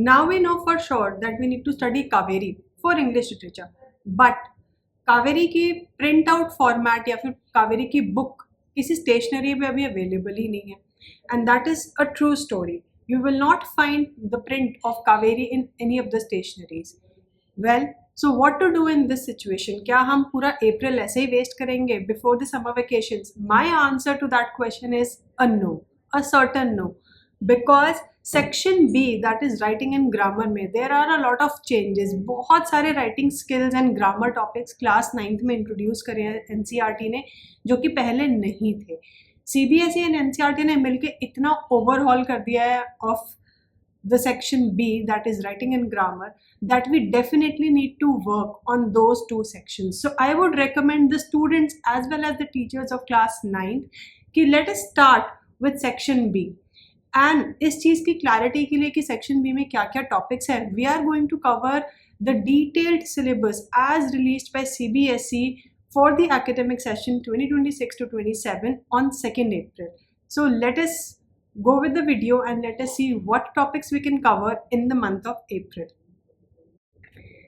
Now we know for sure that we need to study Kaveri for English literature, but Kaveri की print out format या फिर कावेरी की book किसी stationery पे अभी अवेलेबल ही नहीं है, and that is a true story. You will not find the print of Kaveri in any of the stationeries. Well, so what to do in this situation? क्या हम पूरा अप्रैल ऐसे ही वेस्ट करेंगे before the summer vacations? My answer to that question is a no, a certain no, because section B, that is writing and grammar में there are a lot of changes. बहुत सारे writing skills and grammar topics class 9th में introduce करे हैं NCERT ने, जो कि पहले नहीं थे. CBSE and NCERT ने मिलके इतना overhaul कर दिया है of the section B, that is writing and grammar, that we definitely need to work on those two sections. So I would recommend the students as well as the teachers of class 9th कि let us start with section B. And इस चीज़ की clarity के लिए कि section B में क्या क्या topics हैं, we are going to cover the detailed syllabus as released by CBSE for the academic session 2026 to 27 on 2nd April. So let us go with the video and let us see what topics we can cover in the month of April.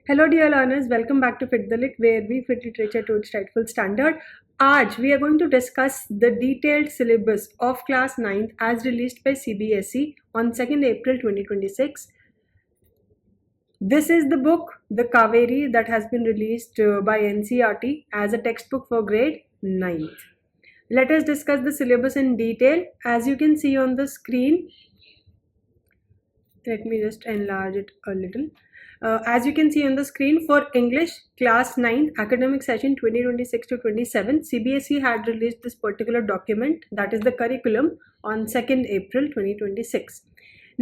Hello dear learners, welcome back to Fit the Lit, where we fit literature to its rightful standard. आज we are going to discuss the detailed syllabus of class 9th as released by CBSE on 2nd April 2026. This is the book, The Kaveri, that has been released by NCERT as a textbook for grade 9th. Let us discuss the syllabus in detail. As you can see on the screen, let me just enlarge it a little. As you can see on the screen, for English class 9th academic session 2026 to 27, CBSE had released this particular document, that is the curriculum, on 2nd April 2026.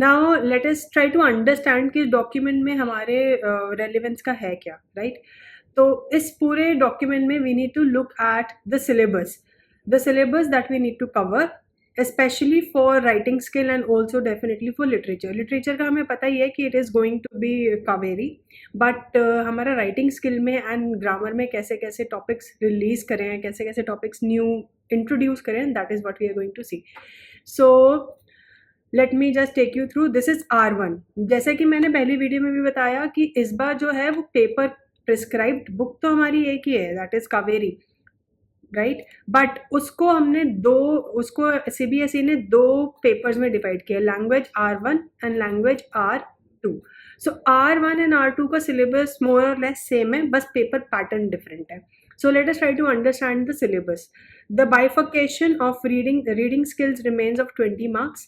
Now let us try to understand कि document में हमारे relevance का है क्या, right? तो इस पूरे document में we need to look at the syllabus that we need to cover, especially for writing skill and also definitely for literature का हमें पता ही है कि it is going to be Kaveri, but हमारा writing skill में and grammar में कैसे कैसे topics release करें हैं, कैसे कैसे topics new introduce करें, that is what we are going to see. So let me just take you through. This is R1. जैसे कि मैंने पहली वीडियो में भी बताया कि इस बार जो है वो पेपर प्रिस्क्राइब्ड बुक तो हमारी एक ही है, that is Kaveri, right, but उसको CBSE ने दो पेपर्स में डिवाइड किया, language R1 and language R2. So R1 and R2 का सिलेबस मोर और लेस सेम है, बस पेपर पैटर्न डिफरेंट है. So let us try to understand the syllabus. The bifurcation of reading skills remains of 20 marks.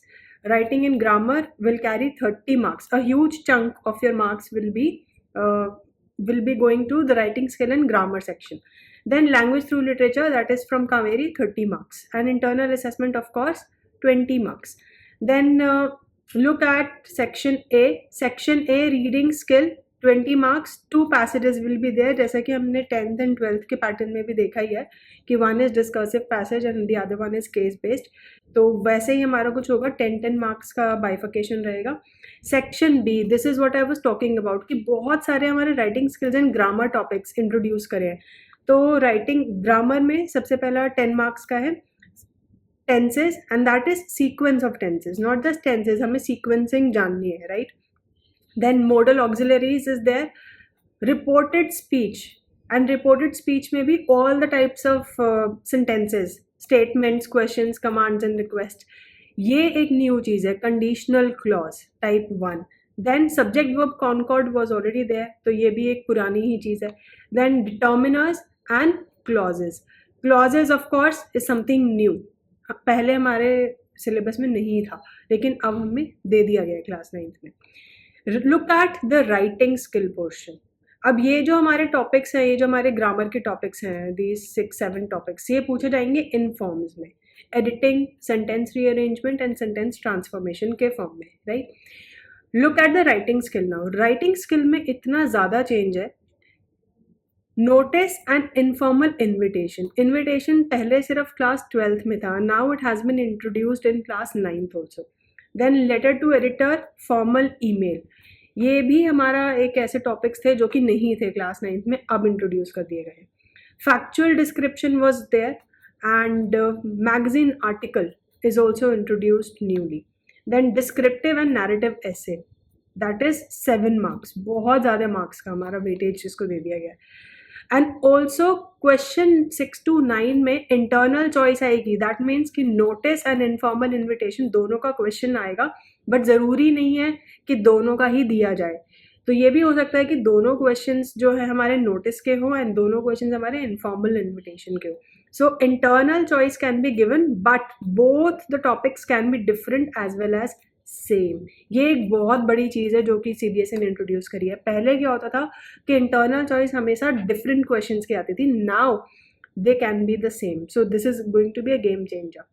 Writing and grammar will carry 30 marks. A huge chunk of your marks will be going to the writing skill and grammar section. Then language through literature, that is from Kaveri, 30 marks. And internal assessment, of course, 20 marks. Then look at section A. Section A, reading skill, 20 marks. 2 passages will be there, जैसा कि हमने 10th and 12th के pattern में भी देखा ही है कि one is discursive passage and the other one is case based. तो वैसे ही हमारा कुछ होगा, 10 marks का bifurcation रहेगा. Section B, this is what I was talking about कि बहुत सारे हमारे writing skills and grammar topics introduce करे हैं. तो राइटिंग ग्रामर में सबसे पहला 10 marks का है tenses, and that is sequence of tenses, not just tenses, हमें सीक्वेंसिंग जाननी है, right. Then modal auxiliaries is there. Reported speech, and reported speech में भी all the types of sentences, statements, questions, commands and request. ये एक new चीज़ है, conditional clause type 1. Then subject verb concord was already there, तो ये भी एक पुरानी ही चीज़ है. Then determiners and clauses of course is something new, पहले हमारे सिलेबस में नहीं था लेकिन अब हमें दे दिया गया क्लास 9th में. Look at the writing skill portion. अब ये जो हमारे टॉपिक्स हैं, ये जो हमारे ग्रामर के टॉपिक्स हैं, दीज 6-7 टॉपिक्स, ये पूछे जाएंगे इन फॉर्म्स में, editing, sentence rearrangement and sentence transformation के फॉर्म में, right. Look at the writing skill now. Writing skill में इतना ज़्यादा चेंज है. Notice and informal invitation. Invitation पहले सिर्फ क्लास 12th में था, now it has been introduced in class 9th also. Then letter to editor, formal email, ये भी हमारा एक ऐसे टॉपिक्स थे जो कि नहीं थे क्लास 9th में, अब इंट्रोड्यूस कर दिए गए. Factual description was there and magazine article is also introduced newly. Then descriptive and narrative essay. That is 7 marks, बहुत ज़्यादा मार्क्स का हमारा वेटेज इसको दे दिया गया है. एंड ऑल्सो क्वेश्चन 6 to 9 में इंटरनल चॉइस आएगी. दैट मीन्स कि नोटिस एंड इनफॉर्मल इन्विटेशन दोनों का क्वेश्चन आएगा, बट ज़रूरी नहीं है कि दोनों का ही दिया जाए. तो ये भी हो सकता है कि दोनों क्वेश्चंस जो है हमारे नोटिस के हो एंड दोनों क्वेश्चंस हमारे इनफॉर्मल इन्विटेशन के हो. So internal choice can be given, but both the topics can be different as well as same. ये एक बहुत बड़ी चीज़ है जो कि सीबीएसई ने इंट्रोड्यूस करी है. पहले क्या होता था कि इंटरनल चॉइस हमेशा डिफरेंट क्वेश्चंस की आती थी. Now they can be the same. So this is going to be a game changer.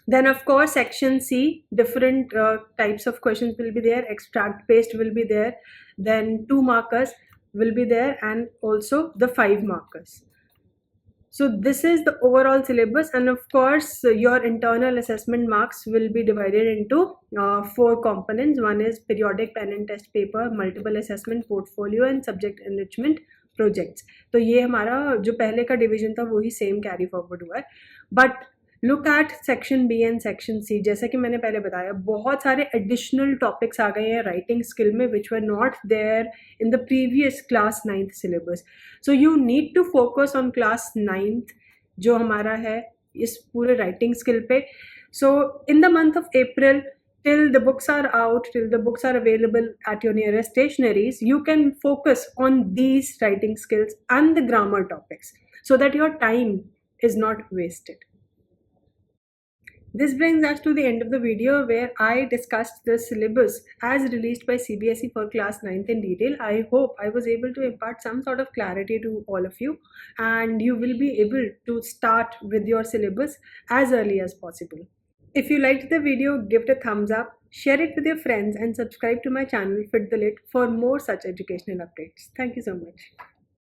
Then of course section C, different types of questions will be there. Extract paste will be there, then 2 markers will be there, and also the 5 markers. So this is the overall syllabus, and of course your internal assessment marks will be divided into 4 components. One is periodic pen and test paper, multiple assessment, portfolio, and subject enrichment projects. तो ये हमारा जो पहले का division था वही same carry forward हुआ है. But look at section B and section C. जैसा कि मैंने पहले बताया, बहुत सारे एडिशनल टॉपिक्स आ गए हैं राइटिंग स्किल में which were not there in the previous class 9th सिलेबस. So you need to focus on class 9th जो हमारा है इस पूरे राइटिंग स्किल पे. So in the month of April, till the books are out, till the books are available at your nearest stationaries, you can focus on these writing skills and the grammar topics so that your time is not wasted. This brings us to the end of the video where I discussed the syllabus as released by CBSE for class 9th in detail. I hope I was able to impart some sort of clarity to all of you, and you will be able to start with your syllabus as early as possible. If you liked the video, give it a thumbs up, share it with your friends, and subscribe to my channel Fit the Lit for more such educational updates. Thank you so much.